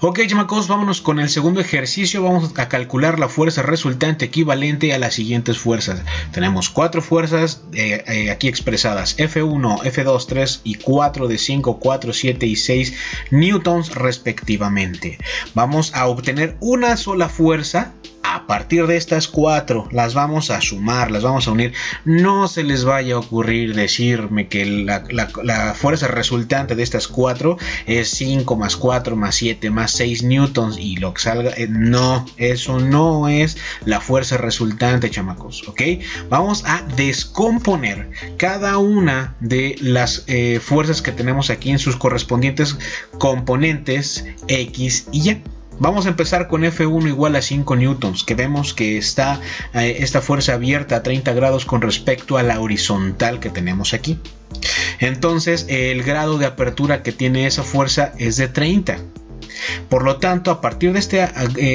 Ok, chamacos, vámonos con el segundo ejercicio. Vamos a calcular la fuerza resultante equivalente a las siguientes fuerzas. Tenemos 4 fuerzas aquí expresadas: F1, F2, 3 y 4 de 5, 4, 7 y 6 newtons respectivamente. Vamos a obtener una sola fuerza. A partir de estas 4 las vamos a sumar, las vamos a unir. No se les vaya a ocurrir decirme que la fuerza resultante de estas 4 es 5 más 4 más 7 más 6 newtons y lo que salga. No, eso no es la fuerza resultante, chamacos. Ok, vamos a descomponer cada una de las fuerzas que tenemos aquí en sus correspondientes componentes X y Y. Vamos a empezar con F1 igual a 5 newtons, que vemos que está esta fuerza abierta a 30 grados con respecto a la horizontal que tenemos aquí. Entonces el grado de apertura que tiene esa fuerza es de 30. Por lo tanto, a partir de este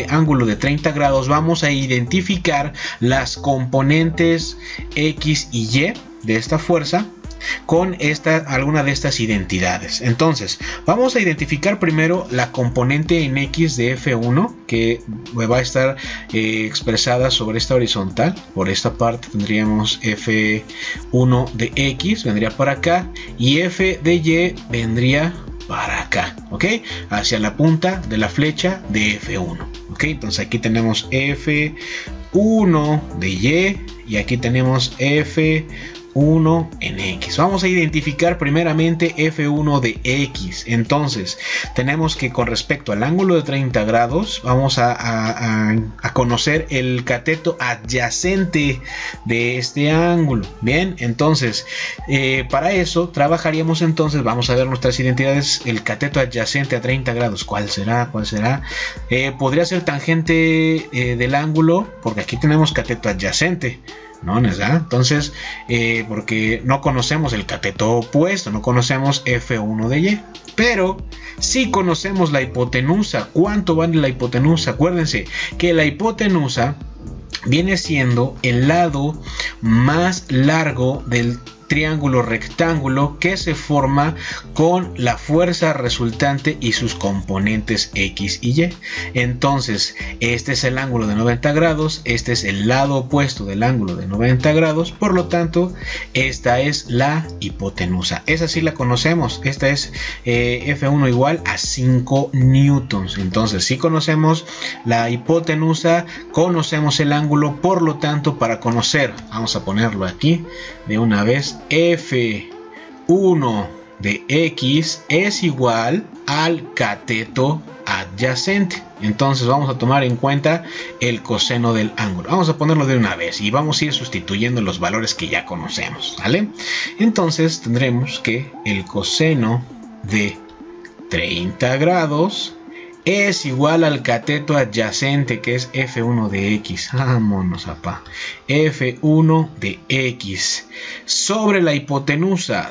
ángulo de 30 grados vamos a identificar las componentes X y Y de esta fuerza con alguna de estas identidades. Entonces vamos a identificar primero la componente en X de F1, que va a estar expresada sobre esta horizontal. Por esta parte tendríamos F1 de X, vendría para acá, y F de Y vendría para acá, ok, hacia la punta de la flecha de F1. Ok, entonces aquí tenemos F1 de Y y aquí tenemos F1 en X. Vamos a identificar primeramente F1 de X. Entonces tenemos que, con respecto al ángulo de 30 grados, vamos a conocer el cateto adyacente de este ángulo. Bien, entonces para eso trabajaríamos. Entonces vamos a ver nuestras identidades. El cateto adyacente a 30 grados, ¿cuál será? ¿Cuál será? Podría ser tangente del ángulo, porque aquí tenemos cateto adyacente, ¿no? ¿Verdad? Entonces, porque no conocemos el cateto opuesto, no conocemos F1 de Y, pero sí conocemos la hipotenusa. ¿Cuánto vale la hipotenusa? Acuérdense que la hipotenusa viene siendo el lado más largo del triángulo rectángulo que se forma con la fuerza resultante y sus componentes X y Y. Entonces este es el ángulo de 90 grados, este es el lado opuesto del ángulo de 90 grados, por lo tanto esta es la hipotenusa. Esa sí la conocemos, esta es F1 igual a 5 newtons. Entonces si conocemos la hipotenusa, conocemos el ángulo, por lo tanto para conocer, vamos a ponerlo aquí de una vez, F1 de X es igual al cateto adyacente. Entonces vamos a tomar en cuenta el coseno del ángulo. Vamos a ponerlo de una vez y vamos a ir sustituyendo los valores que ya conocemos, ¿vale? Entonces tendremos que el coseno de 30 grados es igual al cateto adyacente, que es F1 de X. Vámonos, papá. F1 de X sobre la hipotenusa,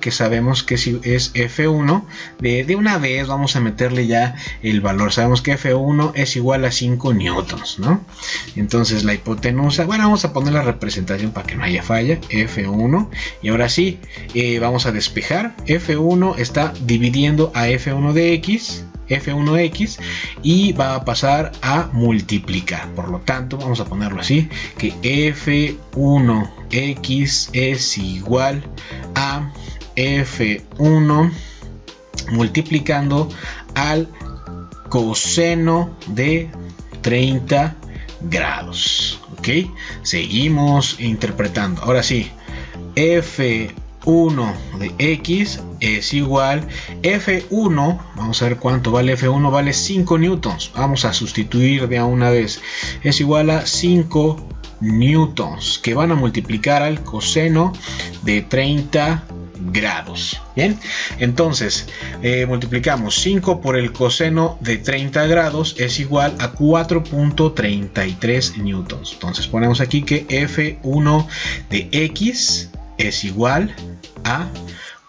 que sabemos que es F1. De una vez vamos a meterle ya el valor. Sabemos que F1 es igual a 5 newtons, ¿no? Entonces la hipotenusa, bueno, vamos a poner la representación para que no haya falla. F1, y ahora sí, vamos a despejar. F1 está dividiendo a F1 de X, F1X, y va a pasar a multiplicar. Por lo tanto vamos a ponerlo así, que F1X es igual a F1 multiplicando al coseno de 30 grados. Ok, seguimos interpretando. Ahora sí, F1 de X es igual F1, vamos a ver cuánto vale F1, vale 5 newtons. Vamos a sustituir de a una vez, es igual a 5 newtons, que van a multiplicar al coseno de 30 grados. Bien, entonces multiplicamos 5 por el coseno de 30 grados es igual a 4.33 newtons. Entonces ponemos aquí que F1 de X es igual a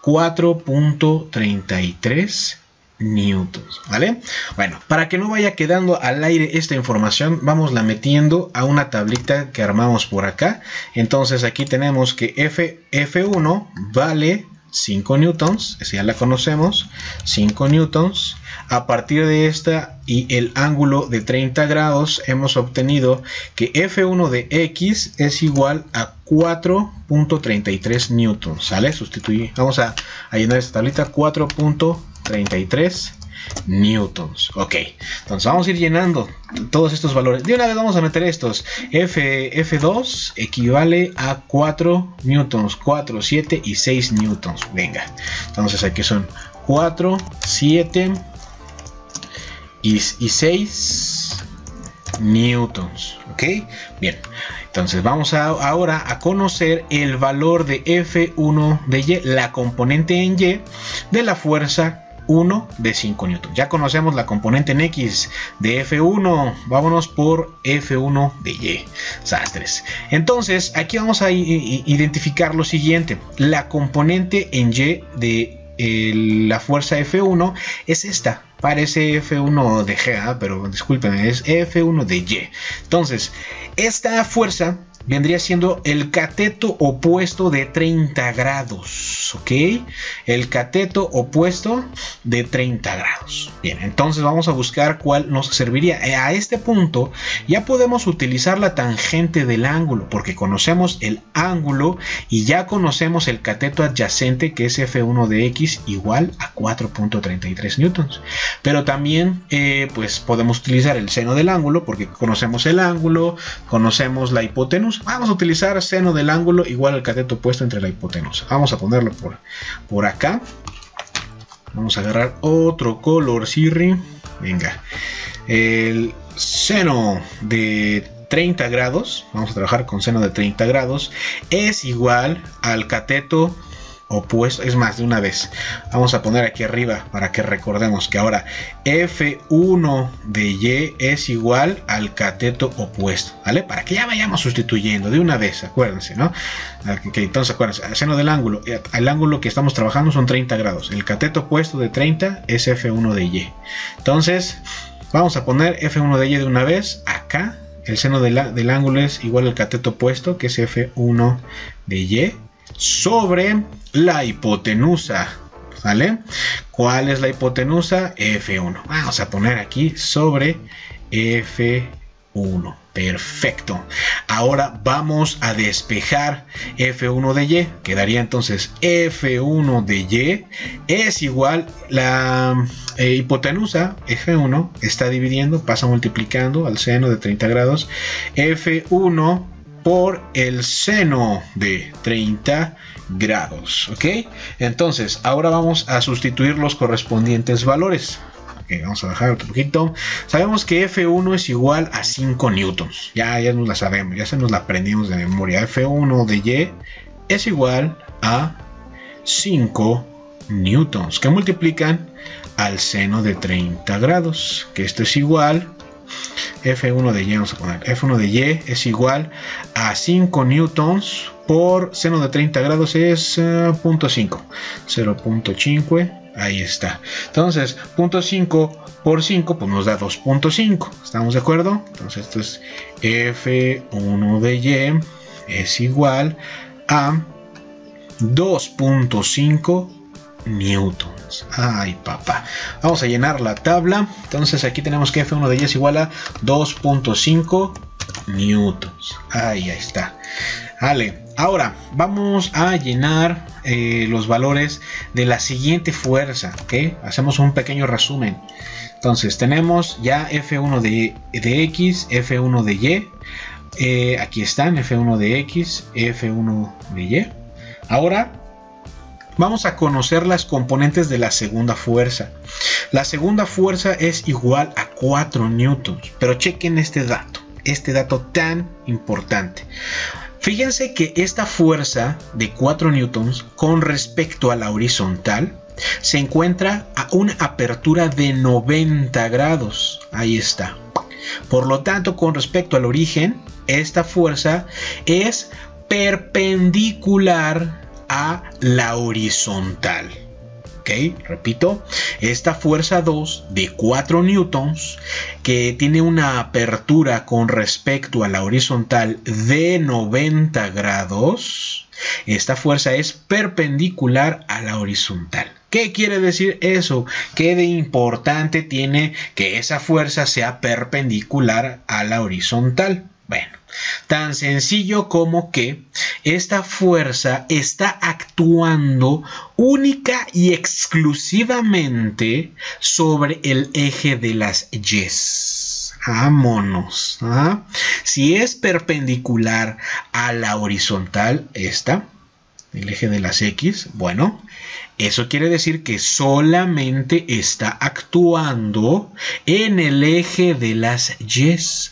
4.33 newtons, ¿vale? Bueno, para que no vaya quedando al aire esta información, vamos la metiendo a una tablita que armamos por acá. Entonces aquí tenemos que F1 vale 5 newtons, esa ya la conocemos, 5 newtons. A partir de esta y el ángulo de 30 grados hemos obtenido que F1 de X es igual a 4.33 newtons, ¿sale? Vamos a llenar esta tablita, 4.33 newtons. Ok, entonces vamos a ir llenando todos estos valores. De una vez vamos a meter estos. F2 equivale a 4 newtons, 4, 7 y 6 newtons. Venga, entonces aquí son 4, 7 y 6 newtons. Ok, bien. Entonces vamos ahora a conocer el valor de F1 de Y, la componente en Y de la fuerza 1 de 5 newtons. Ya conocemos la componente en X de F1. Vámonos por F1 de Y. Sastres. Entonces aquí vamos a identificar lo siguiente. La componente en Y de la fuerza F1 es esta. Parece F1 de G, pero disculpen, es F1 de Y. Entonces, esta fuerza vendría siendo el cateto opuesto de 30 grados, ¿ok? El cateto opuesto de 30 grados. Bien, entonces vamos a buscar cuál nos serviría. A este punto ya podemos utilizar la tangente del ángulo, porque conocemos el ángulo y ya conocemos el cateto adyacente, que es F1 de X igual a 4.33 newtons. Pero también pues podemos utilizar el seno del ángulo, porque conocemos el ángulo, conocemos la hipotenusa. Vamos a utilizar seno del ángulo igual al cateto opuesto entre la hipotenusa. Vamos a ponerlo por acá. Vamos a agarrar otro color cirri. Venga. El seno de 30 grados. Vamos a trabajar con seno de 30 grados. Es igual al cateto opuesto. Es más, de una vez vamos a poner aquí arriba para que recordemos que ahora F1 de Y es igual al cateto opuesto, ¿vale? Para que ya vayamos sustituyendo de una vez, acuérdense, ¿no? Entonces acuérdense, el seno del ángulo, el ángulo que estamos trabajando son 30 grados, el cateto opuesto de 30 es F1 de Y. Entonces vamos a poner F1 de Y de una vez acá. El seno del ángulo es igual al cateto opuesto, que es F1 de Y, sobre la hipotenusa, ¿vale? ¿Cuál es la hipotenusa? F1. Vamos a poner aquí sobre F1. Perfecto. Ahora vamos a despejar F1 de Y. Quedaría entonces F1 de Y es igual la hipotenusa F1 está dividiendo, pasa multiplicando al seno de 30 grados F1 por el seno de 30 grados, ¿ok? Entonces, ahora vamos a sustituir los correspondientes valores. Ok, vamos a bajar otro poquito. Sabemos que F1 es igual a 5 newtons. Ya nos la sabemos, ya se nos la aprendimos de memoria. F1 de Y es igual a 5 newtons, que multiplican al seno de 30 grados, que esto es igual F1 de Y, vamos a poner F1 de Y es igual a 5 newtons por seno de 30 grados es 0.5, 0.5, ahí está. Entonces 0.5 por 5 pues nos da 2.5, ¿estamos de acuerdo? Entonces esto es F1 de Y es igual a 2.5 newtons. Ay, papá. Vamos a llenar la tabla. Entonces aquí tenemos que F1 de Y es igual a 2.5 newtons. Ahí está. Vale. Ahora vamos a llenar los valores de la siguiente fuerza. ¿Okay? Hacemos un pequeño resumen. Entonces tenemos ya F1 de X, F1 de Y. Aquí están F1 de X, F1 de Y. Ahora vamos a conocer las componentes de la segunda fuerza. La segunda fuerza es igual a 4 newtons. Pero chequen este dato tan importante. Fíjense que esta fuerza de 4 newtons con respecto a la horizontal se encuentra a una apertura de 90 grados. Ahí está. Por lo tanto, con respecto al origen, esta fuerza es perpendicular a la horizontal. Ok, repito, esta fuerza 2 de 4 newtons que tiene una apertura con respecto a la horizontal de 90 grados, esta fuerza es perpendicular a la horizontal. ¿Qué quiere decir eso? ¿Qué de importante tiene que esa fuerza sea perpendicular a la horizontal? Bueno, tan sencillo como que esta fuerza está actuando única y exclusivamente sobre el eje de las Y's. Vámonos. Si es perpendicular a la horizontal, el eje de las X, bueno, eso quiere decir que solamente está actuando en el eje de las Y's.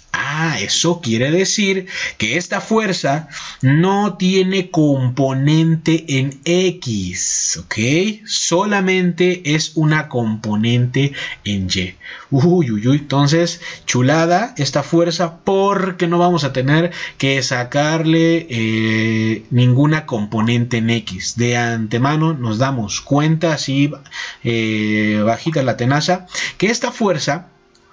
Eso quiere decir que esta fuerza no tiene componente en X, ¿ok? Solamente es una componente en Y. Entonces, chulada esta fuerza porque no vamos a tener que sacarle ninguna componente en X. De antemano nos damos cuenta, así bajita la tenaza, que esta fuerza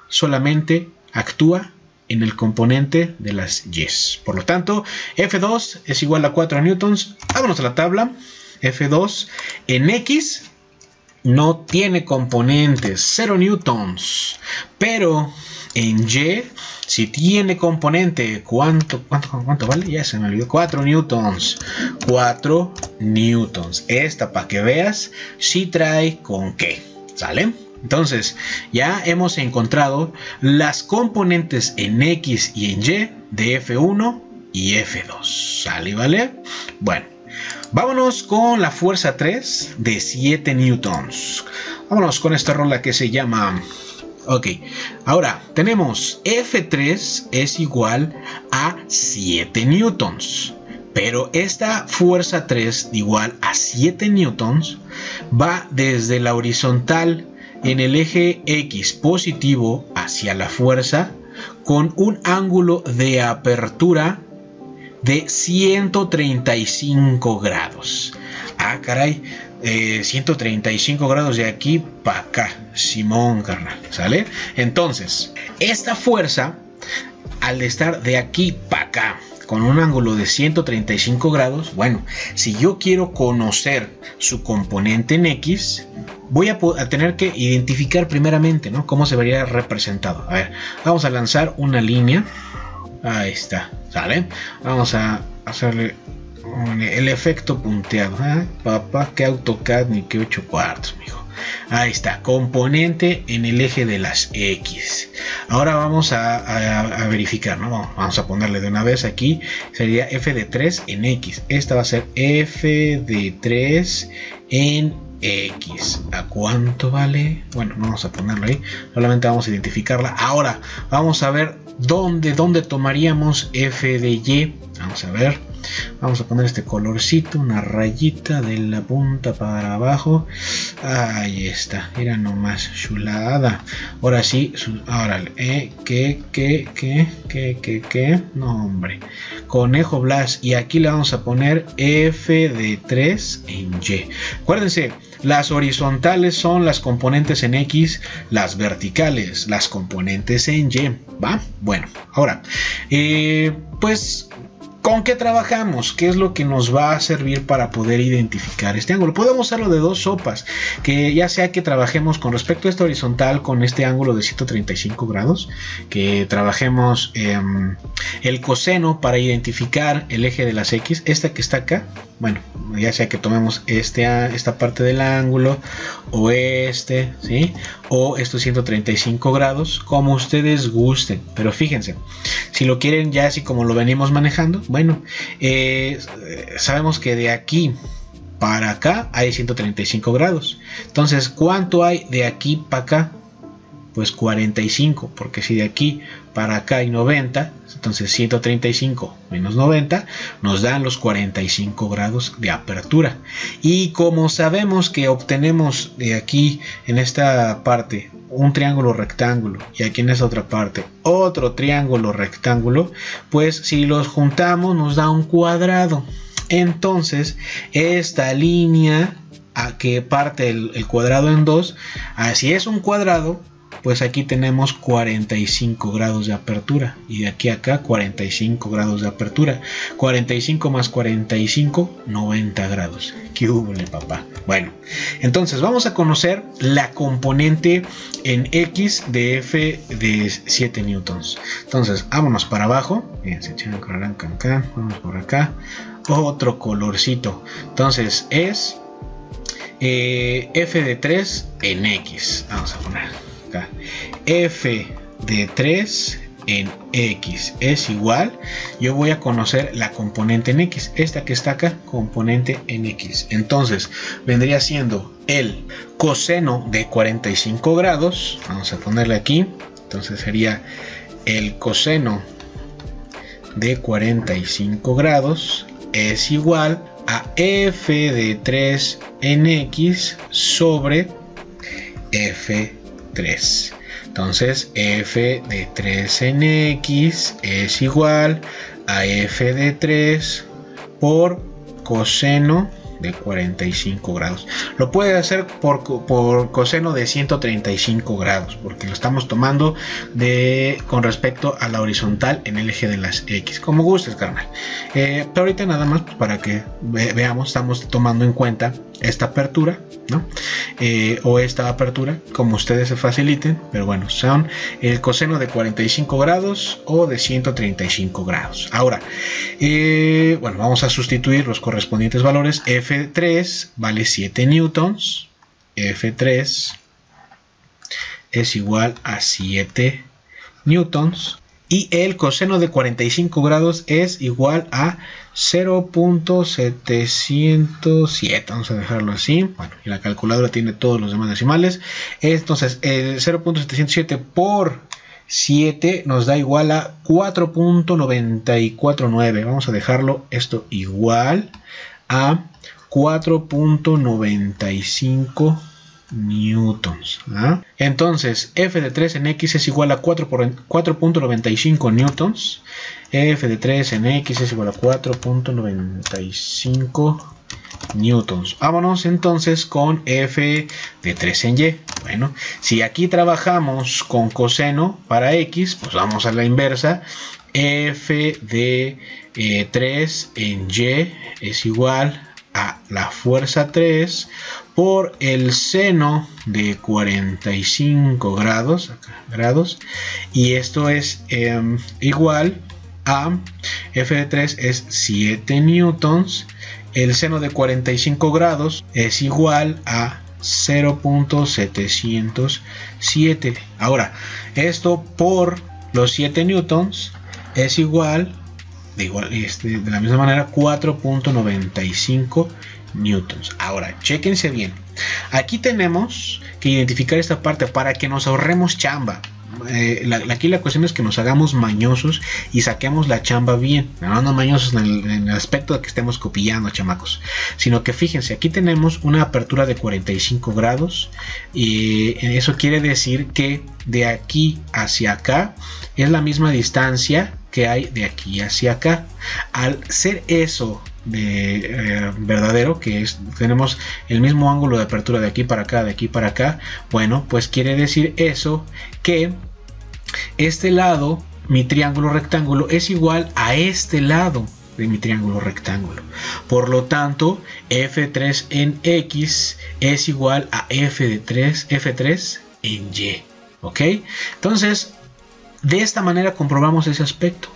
solamente actúa en el componente de las Y's. Por lo tanto, F2 es igual a 4 newtons. Vámonos a la tabla. F2 en X no tiene componentes, 0 newtons. Pero en Y si tiene componente. ¿Cuánto vale? Ya se me olvidó. 4 newtons. 4 newtons. Esta, para que veas, sí trae con qué. ¿Sale? Entonces, ya hemos encontrado las componentes en X y en Y de F1 y F2. ¿Sale? ¿Vale? Bueno, vámonos con la fuerza 3 de 7 newtons. Vámonos con esta rola que se llama... Ok, ahora tenemos F3 es igual a 7 newtons. Pero esta fuerza 3 igual a 7 newtons va desde la horizontal en el eje X positivo hacia la fuerza con un ángulo de apertura de 135 grados. Caray, 135 grados de aquí para acá, Simón, carnal, ¿sale? Entonces, esta fuerza, al estar de aquí para acá, con un ángulo de 135 grados, bueno, si yo quiero conocer su componente en X, voy a tener que identificar primeramente, ¿no?, cómo se vería representado. A ver, vamos a lanzar una línea. Ahí está, ¿sale? Vamos a hacerle el efecto punteado. Papá, que AutoCAD ni que 8 cuartos, mijo. Ahí está, componente en el eje de las X. Ahora vamos a verificar, ¿no? Vamos a ponerle de una vez aquí. Sería f de 3 en X. Esta va a ser f de 3 en X. ¿A cuánto vale? Bueno, no vamos a ponerlo ahí. Solamente vamos a identificarla. Ahora vamos a ver dónde tomaríamos f de Y. Vamos a ver. Vamos a poner este colorcito, una rayita de la punta para abajo. Ahí está, mira nomás, chulada. Ahora sí, órale, no, hombre, Conejo Blas. Y aquí le vamos a poner f de 3 en Y. Acuérdense, las horizontales son las componentes en X, las verticales, las componentes en Y, ¿va? Bueno, ahora, pues... ¿con qué trabajamos? ¿Qué es lo que nos va a servir para poder identificar este ángulo? Podemos hacerlo de dos sopas, que ya sea que trabajemos con respecto a esta horizontal con este ángulo de 135 grados, que trabajemos el coseno para identificar el eje de las X, esta que está acá, bueno, ya sea que tomemos esta parte del ángulo, o ¿sí? O estos 135 grados, como ustedes gusten, pero fíjense, si lo quieren ya así como lo venimos manejando, bueno, sabemos que de aquí para acá hay 135 grados. Entonces, ¿cuánto hay de aquí para acá? Pues 45, porque si de aquí para acá hay 90, entonces 135 menos 90 nos dan los 45 grados de apertura. Y como sabemos que obtenemos de aquí en esta parte un triángulo rectángulo y aquí en esta otra parte otro triángulo rectángulo, pues si los juntamos nos da un cuadrado. Entonces esta línea a que parte el cuadrado en 2. Si es un cuadrado, pues aquí tenemos 45 grados de apertura. Y de aquí a acá 45 grados de apertura. 45 más 45, 90 grados. ¿Qué hubo, papá? Bueno, entonces vamos a conocer la componente en X de F de 7 newtons. Entonces, vámonos para abajo. Bien, se echan acá. Vamos por acá. Otro colorcito. Entonces, es F de 3 en X. Vamos a poner acá. F de 3 en X es igual, yo voy a conocer la componente en X, esta que está acá, componente en X. Entonces vendría siendo el coseno de 45 grados, vamos a ponerle aquí, entonces sería el coseno de 45 grados es igual a F de 3 en X sobre F3. Entonces F de 3 en X es igual a F de 3 por coseno de 45 grados. Lo puede hacer por coseno de 135 grados, porque lo estamos tomando con respecto a la horizontal en el eje de las X. Como gustes, carnal. Pero ahorita nada más para que veamos, estamos tomando en cuenta esta apertura, ¿no? O esta apertura, como ustedes se faciliten, pero bueno, son el coseno de 45 grados o de 135 grados. Ahora, bueno, vamos a sustituir los correspondientes valores. F3 vale 7 newtons, F3 es igual a 7 newtons. Y el coseno de 45 grados es igual a 0.707. Vamos a dejarlo así. Bueno, y la calculadora tiene todos los demás decimales. Entonces, el 0.707 por 7 nos da igual a 4.949. Vamos a dejarlo esto igual a 4.95 newtons. Entonces F de 3 en X es igual a 4.95 newtons. F de 3 en X es igual a 4.95 newtons. Vámonos entonces con F de 3 en Y. Bueno, si aquí trabajamos con coseno para X, pues vamos a la inversa. F de 3 en Y es igual a la fuerza 3 por el seno de 45 grados, y esto es igual a F de 3 es 7 newtons, el seno de 45 grados es igual a 0.707. Ahora, esto por los 7 newtons es igual de la misma manera 4.95 newtons. Ahora, chéquense bien. Aquí tenemos que identificar esta parte para que nos ahorremos chamba. Aquí la cuestión es que nos hagamos mañosos y saquemos la chamba bien. No mañosos en el aspecto de que estemos copillando, chamacos, sino que fíjense, aquí tenemos una apertura de 45 grados y eso quiere decir que de aquí hacia acá es la misma distancia que hay de aquí hacia acá. Al ser eso verdadero, que tenemos el mismo ángulo de apertura de aquí para acá, bueno, pues quiere decir eso que este lado, mi triángulo rectángulo, es igual a este lado de mi triángulo rectángulo. Por lo tanto, F3 en X es igual a F3 en Y. ¿Ok? Entonces, de esta manera comprobamos ese aspecto.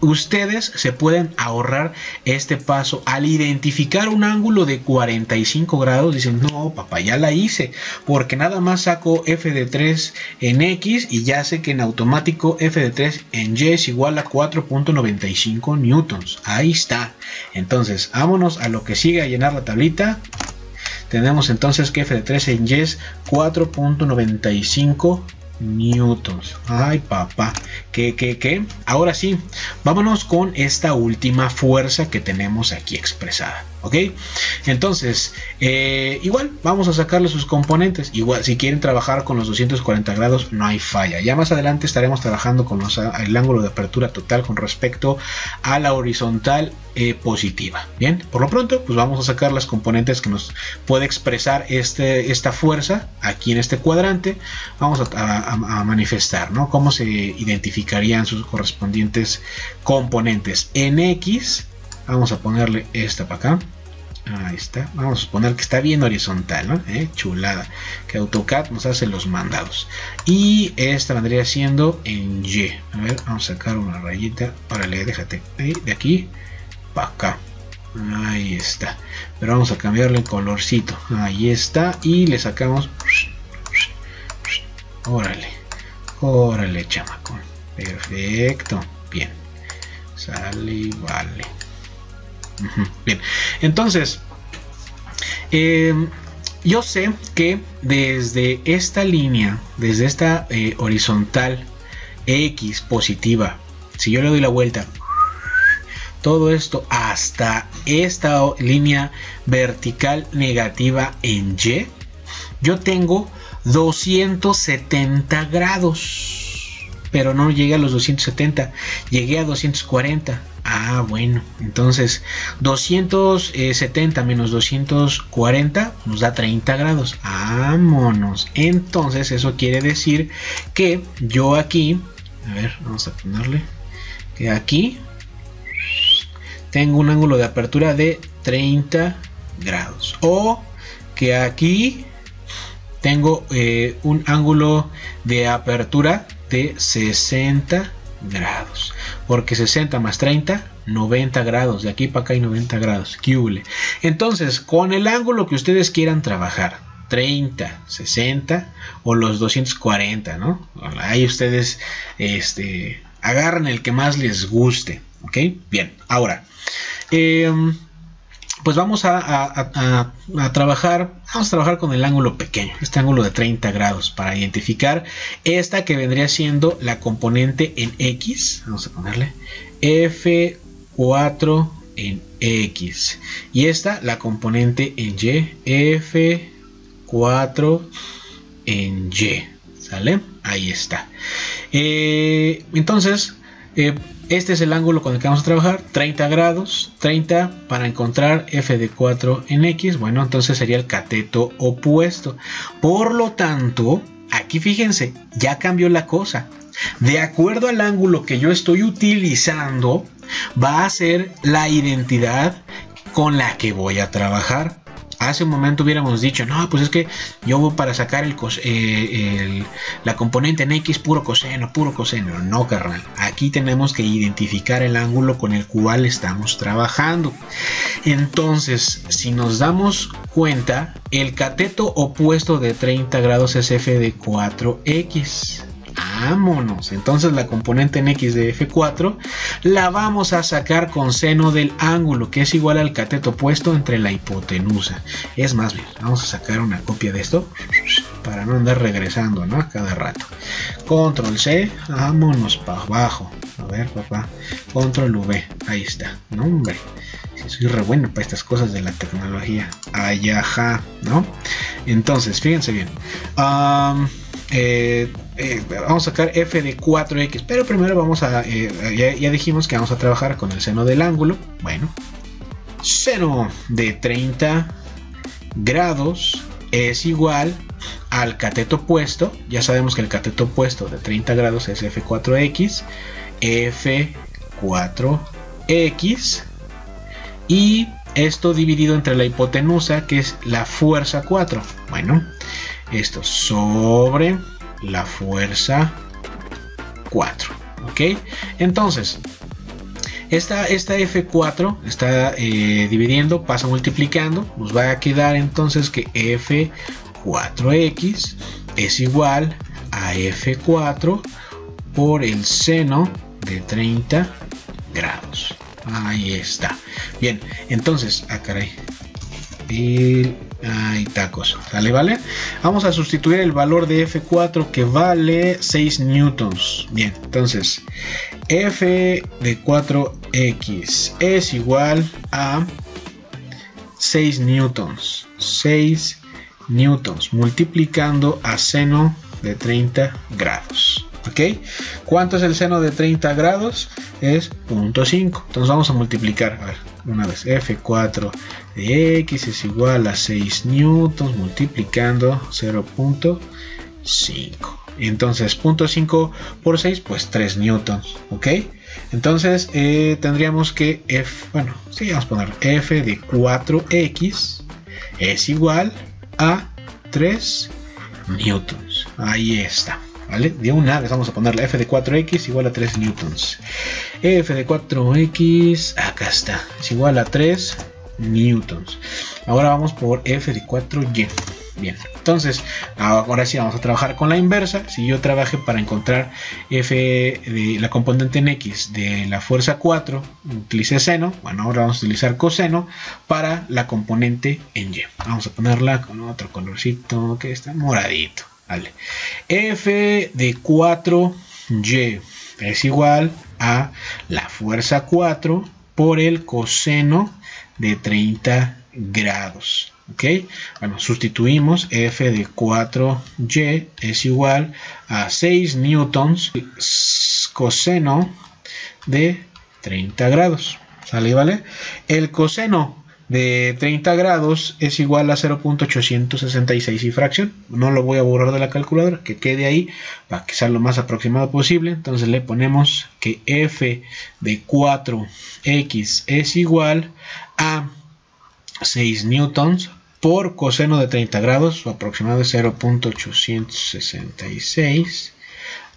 Ustedes se pueden ahorrar este paso al identificar un ángulo de 45 grados. Dicen, no, papá, ya la hice, porque nada más saco F de 3 en X y ya sé que en automático F de 3 en Y es igual a 4.95 newtons. Ahí está. Entonces, vámonos a lo que sigue, a llenar la tablita. Tenemos entonces que F de 3 en Y es 4.95 newtons. Ay, papá, ¿qué? Ahora sí, vámonos con esta última fuerza que tenemos aquí expresada. ¿Ok? Entonces, igual vamos a sacarle sus componentes. Igual, si quieren trabajar con los 240 grados, no hay falla. Ya más adelante estaremos trabajando con el ángulo de apertura total con respecto a la horizontal positiva. Bien, por lo pronto, pues vamos a sacar las componentes que nos puede expresar esta fuerza aquí en este cuadrante. Vamos a manifestar, ¿no? Cómo se identificarían sus correspondientes componentes. En X, vamos a ponerle esta para acá. Ahí está. Vamos a suponer que está bien horizontal, ¿no? Chulada. Que AutoCAD nos hace los mandados. Y esta vendría siendo en Y. A ver, vamos a sacar una rayita. Órale, déjate. De aquí para acá. Ahí está. Pero vamos a cambiarle el colorcito. Ahí está. Y le sacamos. Órale. Órale, chamacón. Perfecto. Bien. Sale y vale. Bien, entonces yo sé que desde esta línea, desde esta horizontal X positiva, si yo le doy la vuelta, todo esto hasta esta línea vertical negativa en Y, yo tengo 270 grados, pero no llegué a los 270, llegué a 240. Ah, bueno, entonces 270 menos 240 nos da 30 grados. Vámonos. Entonces eso quiere decir que yo aquí, a ver, vamos a ponerle que aquí tengo un ángulo de apertura de 30 grados. O que aquí tengo un ángulo de apertura de 60 grados, porque 60 más 30, 90 grados, de aquí para acá hay 90 grados. ¿Qué huele? Entonces, con el ángulo que ustedes quieran trabajar, 30, 60 o los 240, ¿no? Ahí ustedes agarran el que más les guste, ¿ok? Bien, ahora pues vamos a trabajar con el ángulo pequeño, este ángulo de 30 grados, para identificar esta que vendría siendo la componente en X. Vamos a ponerle F4 en X, y esta la componente en Y, F4 en Y. ¿Sale? Ahí está. Entonces, este es el ángulo con el que vamos a trabajar, 30 grados, 30 para encontrar f de 4 en X. Bueno, entonces sería el cateto opuesto. Por lo tanto, aquí fíjense, ya cambió la cosa. De acuerdo al ángulo que yo estoy utilizando, va a ser la identidad con la que voy a trabajar. Hace un momento hubiéramos dicho, no, pues es que yo para sacar la componente en X, puro coseno. No, carnal. Aquí tenemos que identificar el ángulo con el cual estamos trabajando. Entonces, si nos damos cuenta, el cateto opuesto de 30 grados es f de 4x. Vámonos. Entonces la componente en X de F4 la vamos a sacar con seno del ángulo, que es igual al cateto opuesto entre la hipotenusa. Es más bien, vamos a sacar una copia de esto para no andar regresando, ¿no? A cada rato. Control C, vámonos para abajo. A ver, papá. Control V, ahí está. No, hombre. Soy re bueno para estas cosas de la tecnología. Ayaja, ¿no? Entonces, fíjense bien. Vamos a sacar f de 4x, pero primero vamos a ya dijimos que vamos a trabajar con el seno del ángulo. Bueno, seno de 30 grados es igual al cateto opuesto. Ya sabemos que el cateto opuesto de 30 grados es f4x, f4x, y esto dividido entre la hipotenusa, que es la fuerza 4. Bueno, esto sobre la fuerza 4, ¿ok? Entonces, esta F4 está dividiendo, pasa multiplicando, nos va a quedar entonces que F4X es igual a F4 por el seno de 30 grados. Ahí está. Bien, entonces, caray. Ay, tacos, ¿sale? ¿Vale? Vamos a sustituir el valor de F4, que vale 6 newtons. Bien, entonces F de 4x es igual a 6 newtons. 6 newtons multiplicando a seno de 30 grados. ¿Ok? ¿Cuánto es el seno de 30 grados? Es 0.5. Entonces vamos a multiplicar. A ver, una vez. F4 de X es igual a 6 newtons multiplicando 0.5. Entonces 0.5 por 6, pues 3 newtons. ¿Ok? Entonces tendríamos que vamos a poner F de 4X es igual a 3 newtons. Ahí está. ¿Vale? De una vez vamos a ponerle F de 4X igual a 3 newtons. F de 4X, acá está, es igual a 3 newtons. Ahora vamos por F de 4Y. Bien, entonces ahora sí vamos a trabajar con la inversa. Si yo trabajé para encontrar F de la componente en X de la fuerza 4, utilicé seno. Bueno, ahora vamos a utilizar coseno para la componente en Y. Vamos a ponerla con otro colorcito que está moradito. Vale. F de 4Y es igual a la fuerza 4 por el coseno de 30 grados. ¿Ok? Bueno, sustituimos. F de 4Y es igual a 6 newtons coseno de 30 grados. ¿Sale? ¿Vale? El coseno de 30 grados es igual a 0.866 y fracción. No lo voy a borrar de la calculadora, que quede ahí para que sea lo más aproximado posible. Entonces le ponemos que F de 4X es igual a 6 newtons por coseno de 30 grados. Su aproximado es 0.866.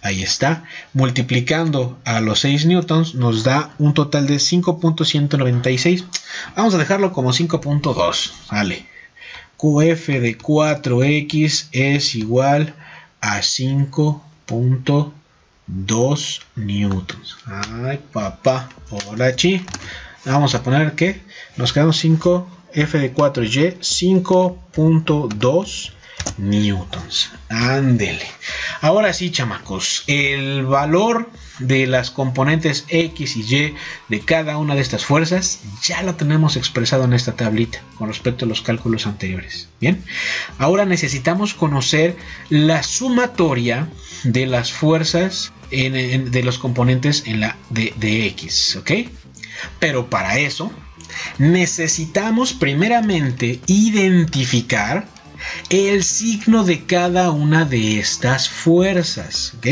Ahí está. Multiplicando a los 6 newtons nos da un total de 5.196. Vamos a dejarlo como 5.2. Vale. QF de 4X es igual a 5.2 newtons. Ay, papá. Ahora sí. Vamos a poner que nos quedamos 5. F de 4Y 5.2 newtons. Ándele. Ahora sí, chamacos, el valor de las componentes X y Y de cada una de estas fuerzas ya lo tenemos expresado en esta tablita con respecto a los cálculos anteriores. Bien, ahora necesitamos conocer la sumatoria de las fuerzas de los componentes en la de X, ¿ok? Pero para eso necesitamos primeramente identificar el signo de cada una de estas fuerzas, ¿ok?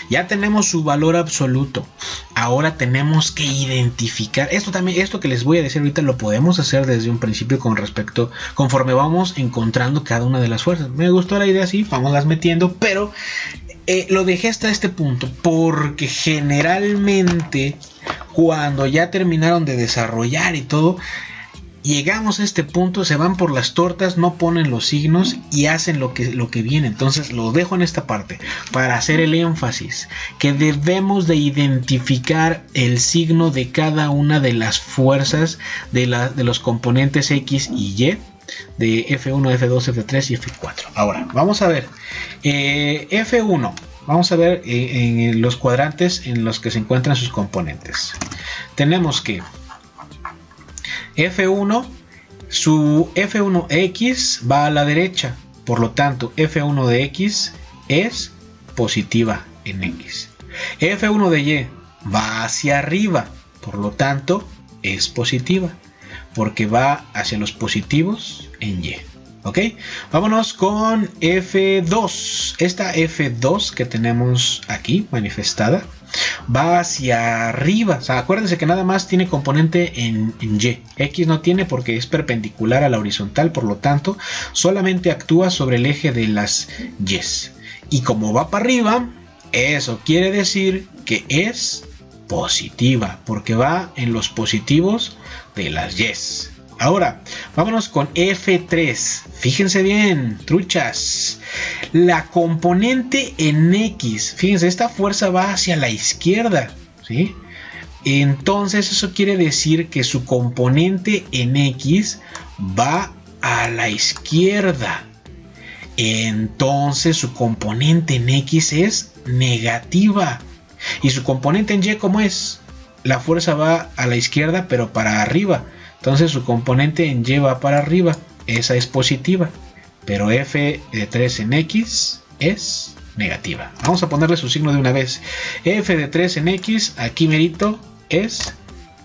Ya tenemos su valor absoluto. Ahora tenemos que identificar esto que les voy a decir ahorita lo podemos hacer desde un principio conforme vamos encontrando cada una de las fuerzas. Me gustó la idea, sí, vamos las metiendo, pero lo dejé hasta este punto porque generalmente cuando ya terminaron de desarrollar y todo, llegamos a este punto, se van por las tortas, no ponen los signos y hacen lo que viene. Entonces lo dejo en esta parte para hacer el énfasis que debemos de identificar el signo de cada una de las fuerzas de los componentes X y Y, de F1, F2, F3 y F4. Ahora vamos a ver F1. Vamos a ver en los cuadrantes en los que se encuentran sus componentes. Tenemos que F1, su F1X va a la derecha, por lo tanto F1 de X es positiva en X. F1 de Y va hacia arriba, por lo tanto es positiva, porque va hacia los positivos en Y. ¿Ok? Vámonos con F2. Esta F2 que tenemos aquí manifestada va hacia arriba. O sea, acuérdense que nada más tiene componente en Y. X no tiene porque es perpendicular a la horizontal, por lo tanto, solamente actúa sobre el eje de las Y's. Y como va para arriba, eso quiere decir que es positiva, porque va en los positivos de las Y's. Ahora, vámonos con F3. Fíjense bien, truchas. La componente en X, fíjense, esta fuerza va hacia la izquierda, ¿sí? Entonces eso quiere decir que su componente en X va a la izquierda. Entonces su componente en X es negativa. ¿Y su componente en Y cómo es? la fuerza va a la izquierda pero para arriba. Entonces su componente en Y va para arriba. Esa es positiva. Pero f de 3 en x es negativa. Vamos a ponerle su signo de una vez. F de 3 en x, aquí merito, es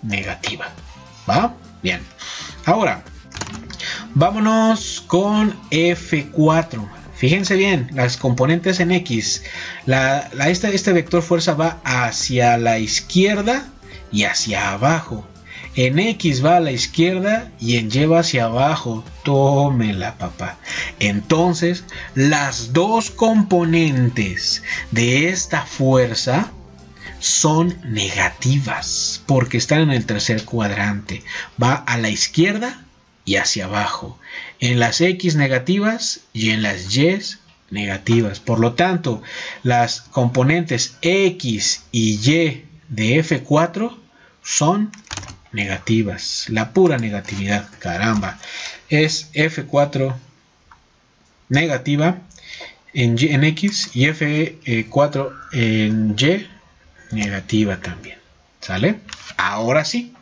negativa. ¿Va? Bien. Ahora, vámonos con F4. Fíjense bien, las componentes en X. Este vector fuerza va hacia la izquierda y hacia abajo. En X va a la izquierda y en Y va hacia abajo. Tómela, papá. Entonces, las dos componentes de esta fuerza son negativas porque están en el tercer cuadrante. Va a la izquierda y hacia abajo. En las X negativas y en las Y negativas. Por lo tanto, las componentes X y Y de F4 son negativas. La pura negatividad, caramba. Es F4 negativa en X y F4 en Y negativa también. ¿Sale? Ahora sí.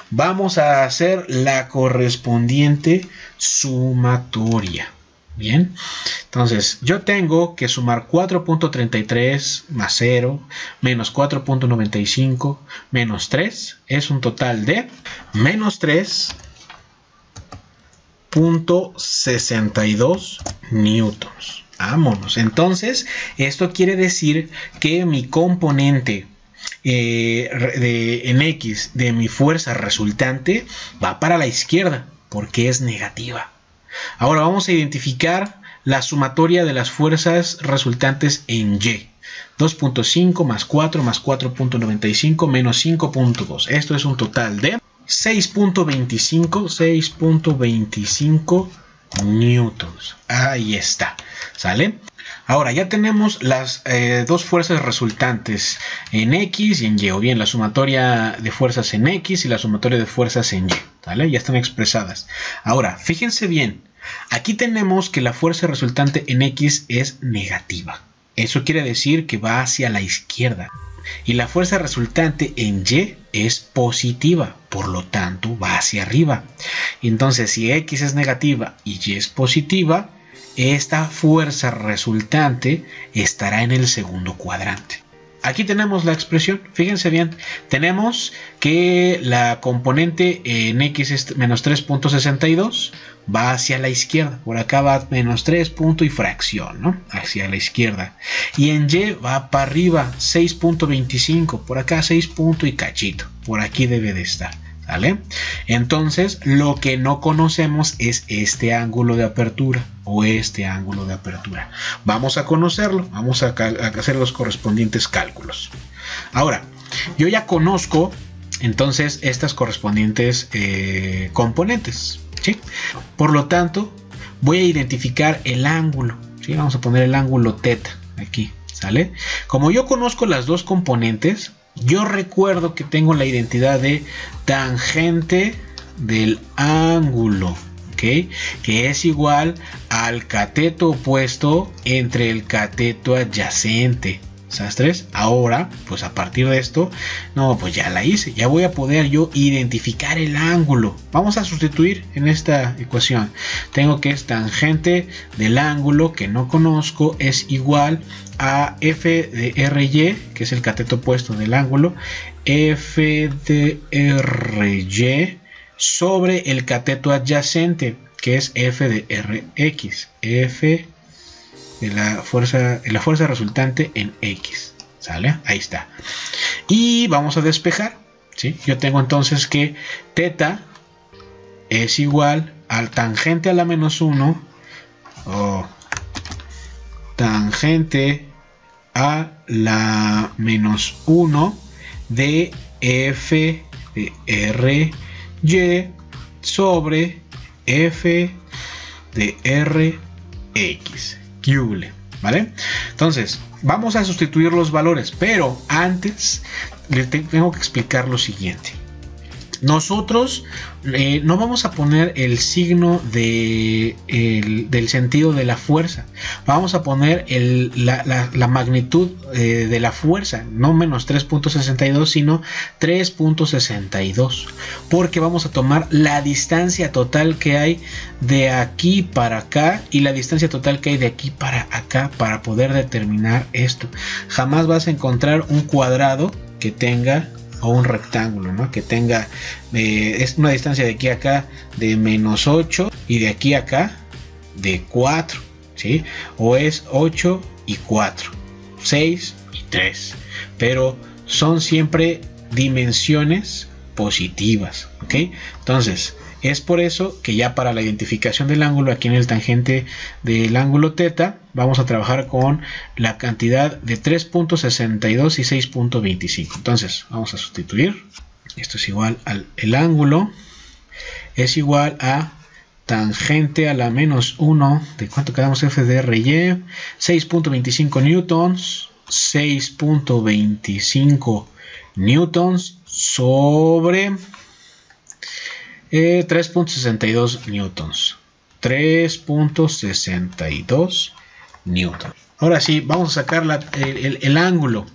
Vamos a hacer la correspondiente sumatoria. Bien, entonces yo tengo que sumar 4.33 más 0 menos 4.95 menos 3 es un total de menos 3.62 newtons. Vámonos. Entonces esto quiere decir que mi componente en X de mi fuerza resultante va para la izquierda porque es negativa. Ahora vamos a identificar la sumatoria de las fuerzas resultantes en Y. 2.5 más 4 más 4.95 menos 5.2. Esto es un total de 6.25 newtons. Ahí está. ¿Sale? Ahora ya tenemos las dos fuerzas resultantes en X y en Y, o bien la sumatoria de fuerzas en X y la sumatoria de fuerzas en Y, ¿vale? Ya están expresadas. Ahora, fíjense bien, aquí tenemos que la fuerza resultante en X es negativa. Eso quiere decir que va hacia la izquierda. Y la fuerza resultante en Y es positiva, por lo tanto va hacia arriba. Entonces, si X es negativa y Y es positiva, esta fuerza resultante estará en el segundo cuadrante. Aquí tenemos la expresión, fíjense bien, tenemos que la componente en X es menos 3.62, va hacia la izquierda, por acá va menos 3 punto y fracción, ¿no? Hacia la izquierda. Y en Y va para arriba, 6.25, por acá 6 punto y cachito, por aquí debe de estar. ¿Vale? Entonces lo que no conocemos es este ángulo de apertura o este ángulo de apertura. Vamos a conocerlo, vamos a hacer los correspondientes cálculos. Ahora, yo ya conozco entonces estas correspondientes componentes, ¿sí? Por lo tanto, voy a identificar el ángulo, ¿sí? Vamos a poner el ángulo teta aquí, ¿sale? Como yo conozco las dos componentes, yo recuerdo que tengo la identidad de tangente del ángulo, ¿ok? Que es igual al cateto opuesto entre el cateto adyacente. ¿Esas tres? Ahora, pues a partir de esto, no, pues ya la hice. Ya voy a poder yo identificar el ángulo. Vamos a sustituir en esta ecuación. Tengo que es tangente del ángulo que no conozco es igual a f de ry, que es el cateto opuesto del ángulo, f de ry sobre el cateto adyacente, que es f de rx, f de la fuerza resultante en X. ¿Sale? Ahí está. Y vamos a despejar, ¿sí? Yo tengo entonces que teta es igual al tangente a la menos 1 o tangente a la menos 1 de f de ry sobre f de rx. ¿Vale? Entonces, vamos a sustituir los valores, pero antes les tengo que explicar lo siguiente. nosotros no vamos a poner el signo del sentido de la fuerza. Vamos a poner la magnitud de la fuerza, no menos 3.62, sino 3.62. Porque vamos a tomar la distancia total que hay de aquí para acá y la distancia total que hay de aquí para acá para poder determinar esto. Jamás vas a encontrar un cuadrado que tenga, o un rectángulo, ¿no?, que tenga es una distancia de aquí a acá de menos 8 y de aquí a acá de 4, ¿sí? O es 8 y 4, 6 y 3, pero son siempre dimensiones positivas, ¿ok? Entonces es por eso que ya para la identificación del ángulo aquí en el tangente del ángulo teta vamos a trabajar con la cantidad de 3.62 y 6.25. Entonces vamos a sustituir. Esto es igual al el ángulo es igual a tangente a la menos 1 de cuánto quedamos, f de r y 6.25 newtons, 6.25 newtons sobre 3.62 newtons. 3.62 newtons. Ahora sí, vamos a sacar el ángulo.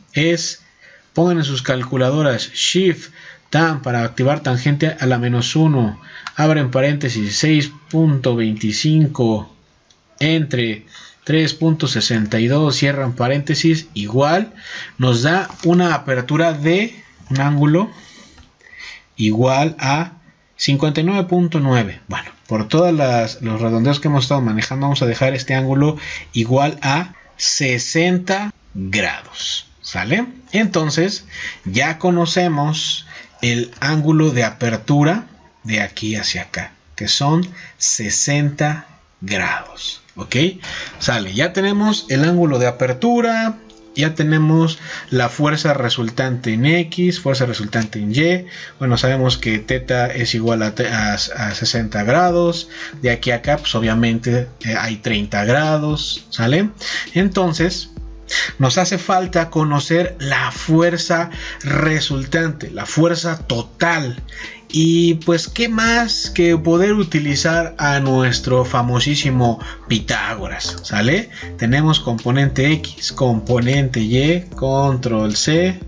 Pongan en sus calculadoras Shift Tan para activar tangente a la menos 1. Abren paréntesis 6.25 entre 3.62. Cierran paréntesis. Igual nos da una apertura de un ángulo igual a 59.9. Bueno, por todos los redondeos que hemos estado manejando, vamos a dejar este ángulo igual a 60 grados. ¿Sale? Entonces, ya conocemos el ángulo de apertura de aquí hacia acá, que son 60 grados. ¿Ok? Sale, ya tenemos el ángulo de apertura. Ya tenemos la fuerza resultante en X, fuerza resultante en Y. Bueno, sabemos que teta es igual a 60 grados. De aquí a acá, pues obviamente hay 30 grados. ¿Sale? Entonces, nos hace falta conocer la fuerza resultante, la fuerza total. Y pues, ¿qué más que poder utilizar a nuestro famosísimo Pitágoras? ¿Sale? Tenemos componente X, componente Y, control C.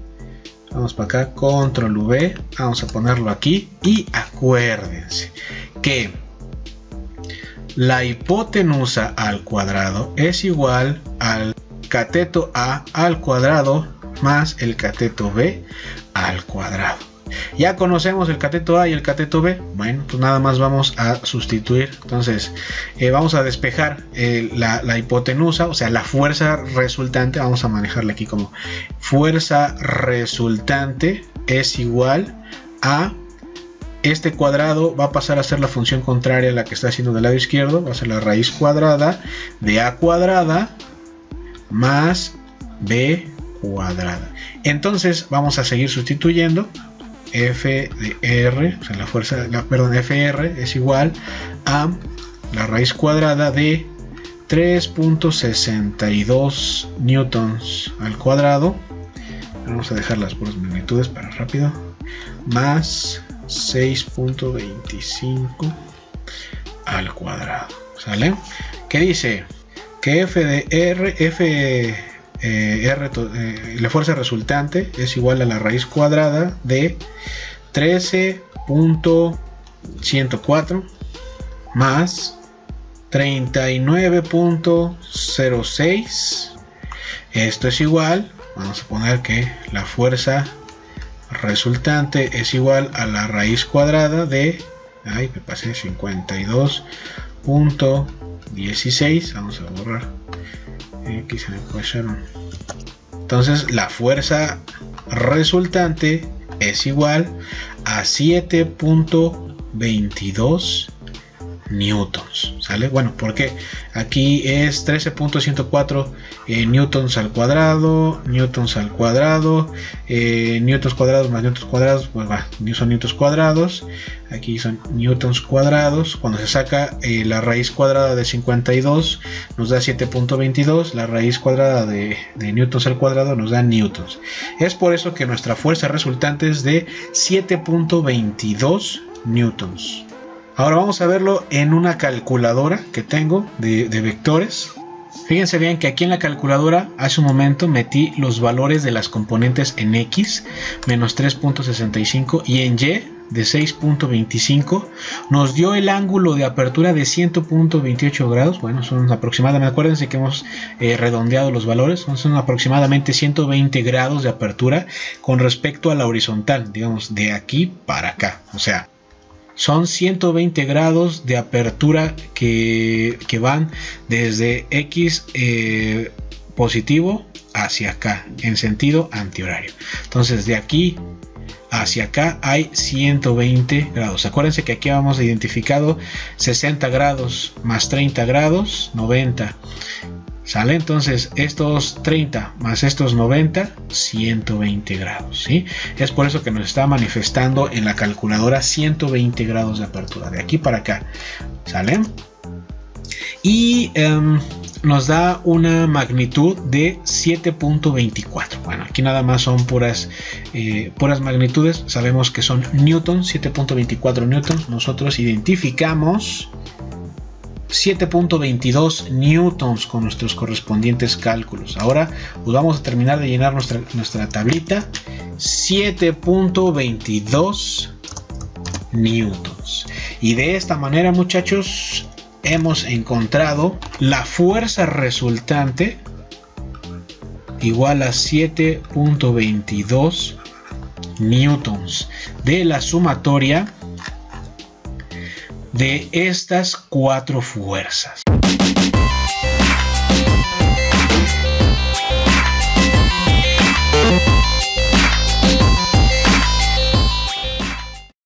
Vamos para acá, control V. Vamos a ponerlo aquí. Y acuérdense que la hipotenusa al cuadrado es igual al cateto A al cuadrado más el cateto B al cuadrado. Ya conocemos el cateto A y el cateto B. Bueno, pues nada más vamos a sustituir. Entonces vamos a despejar la hipotenusa, o sea, la fuerza resultante. Vamos a manejarla aquí como fuerza resultante es igual a este cuadrado. Va a pasar a ser la función contraria a la que está haciendo del lado izquierdo. Va a ser la raíz cuadrada de A cuadrada más B cuadrada. Entonces vamos a seguir sustituyendo. F de R, o sea, FR es igual a la raíz cuadrada de 3.62 newtons al cuadrado. Vamos a dejar las puras magnitudes para rápido. Más 6.25 al cuadrado. ¿Sale? ¿Qué dice? Que F de R, la fuerza resultante es igual a la raíz cuadrada de 13.104 más 39.06. Esto es igual, vamos a poner que la fuerza resultante es igual a la raíz cuadrada de 52.16. Vamos a borrar. Aquí se me pasaron. Entonces la fuerza resultante es igual a 7.22 newtons, ¿sale? Bueno, porque aquí es 13.104 newtons al cuadrado, newtons cuadrados más newtons cuadrados, pues va, son newtons cuadrados, aquí son newtons cuadrados. Cuando se saca la raíz cuadrada de 52 nos da 7.22, la raíz cuadrada de newtons al cuadrado nos da newtons. Es por eso que nuestra fuerza resultante es de 7.22 newtons. Ahora vamos a verlo en una calculadora que tengo de vectores. Fíjense bien que aquí en la calculadora hace un momento metí los valores de las componentes en X, menos 3.65, y en Y de 6.25. Nos dio el ángulo de apertura de 100.28 grados. Bueno, son aproximadamente, acuérdense que hemos redondeado los valores, son aproximadamente 120 grados de apertura con respecto a la horizontal, digamos, de aquí para acá. O sea, son 120 grados de apertura que van desde X positivo hacia acá, en sentido antihorario. Entonces, de aquí hacia acá hay 120 grados. Acuérdense que aquí hemos identificado 60 grados más 30 grados, 90. ¿Sale? Entonces estos 30 más estos 90, 120 grados, ¿sí? Es por eso que nos está manifestando en la calculadora 120 grados de apertura, de aquí para acá, ¿sale? Y nos da una magnitud de 7.24. Bueno, aquí nada más son puras magnitudes. Sabemos que son newtons, 7.24 newtons. Nosotros identificamos 7.22 newtons con nuestros correspondientes cálculos. Ahora pues vamos a terminar de llenar nuestra tablita. 7.22 newtons. Y de esta manera, muchachos, hemos encontrado la fuerza resultante igual a 7.22 newtons de la sumatoria de estas cuatro fuerzas.